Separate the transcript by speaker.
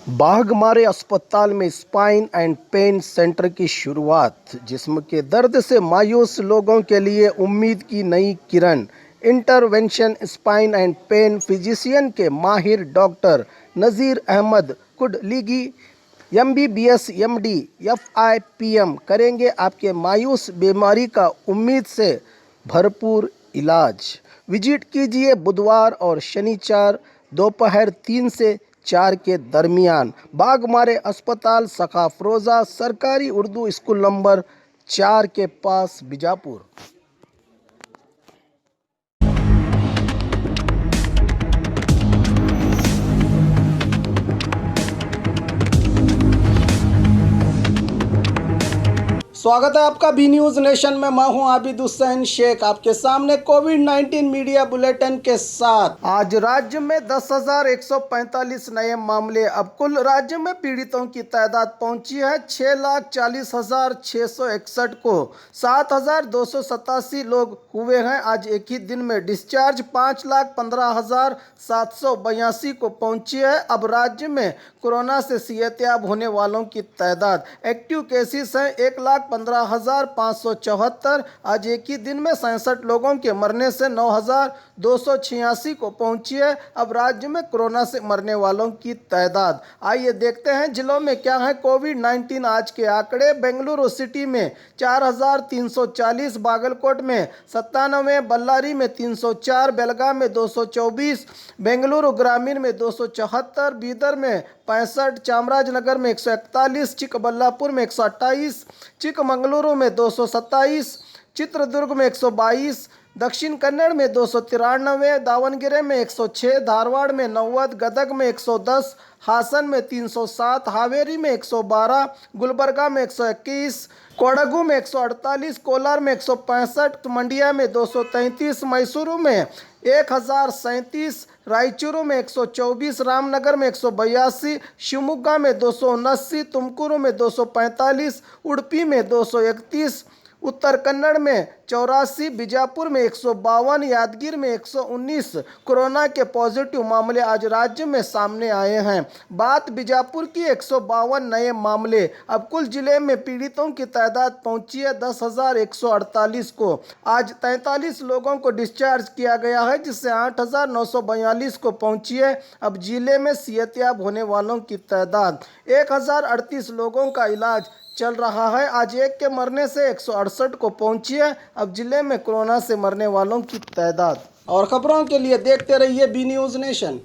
Speaker 1: बाघमारे अस्पताल में spine and pen centre की शुरुआत। जिस्म के दर्द से मायूस लोगों के लिए उम्मीद की नई किरण। Intervention spine and pain physician के माहिर doctor Nazir Ahmad Kudligi MBBS MD FIPM करेंगे आपके मायूस बीमारी का उम्मीद से भरपूर इलाज। विजिट कीजिए बुधवार और शनिवार दोपहर 3 से 4 के दरमियान। बाघमारे अस्पताल सखाफरोजा सरकारी उर्दू स्कूल नंबर 4 के पास बीजापुर। स्वागत है आपका बी न्यूज़ नेशन में। मैं हूं आबिद हुसैन शेख, आपके सामने कोविड-19 मीडिया बुलेटिन के साथ। आज राज्य में 10,145 नए मामले। अब कुल राज्य में पीड़ितों की तादाद पहुंची है 6,40,661 को। 7,287 लोग हुए हैं आज एक ही दिन में डिस्चार्ज। 5,15,782 को पहुंची है। अब राज्य में कोरोना से सेहतयाब होने वालों की तादाद, एक्टिव केसेस हैं 1,15,574। आज एक ही दिन में 67 लोगों के मरने से 9,286 को पहुंची है अब राज्य में कोरोना से मरने वालों की तादाद। आइए देखते हैं जिलों में क्या है कोविड-19 आज के आंकड़े। बेंगलुरु सिटी में 4,340, बागलकोट में 97, बल्लारी में 304, बेलगाम में 224, बेंगलुरु ग्रामीण में 274, बीदर में 65, चामराजनगर में 141, चिकबल्लापुर में 128, चिकमंगलुरु में 227, चित्रदुर्ग में 122, दक्षिण कन्नड़ में 293, दावणगेरे में 106, धारवाड़ में 90, गदग में 110, हासन में 307, हावेरी में 112, गुलबर्गा में 121, कोडगु में 148, कोलार में 165, मंडिया में 233, मैसूरू में 1,037, रायचूरू में 124, रामनगर में 182, शिवमोगा में 279, तुमकुरू में 245, उडुपी में 231, उत्तर कन्नड़ में 84, बीजापुर में 152, यादगीर में 119 कोरोना के पॉजिटिव मामले आज राज्य में सामने आए हैं। बात बीजापुर की 152 नए मामले। अब कुल जिले में पीड़ितों की तादाद पहुंची है 10,148 को। आज 43 लोगों को डिस्चार्ज किया गया है जिससे 8,942 को पहुंची है अब जिले में सेहतयाब होने वालों की तादाद। 1,038 लोगों का इलाज चल रहा है। आज एक के मरने से 168 को पहुंची है अब जिले में कोरोना से मरने वालों की तादाद। और खबरों के लिए देखते रहिए बी न्यूज़ नेशन।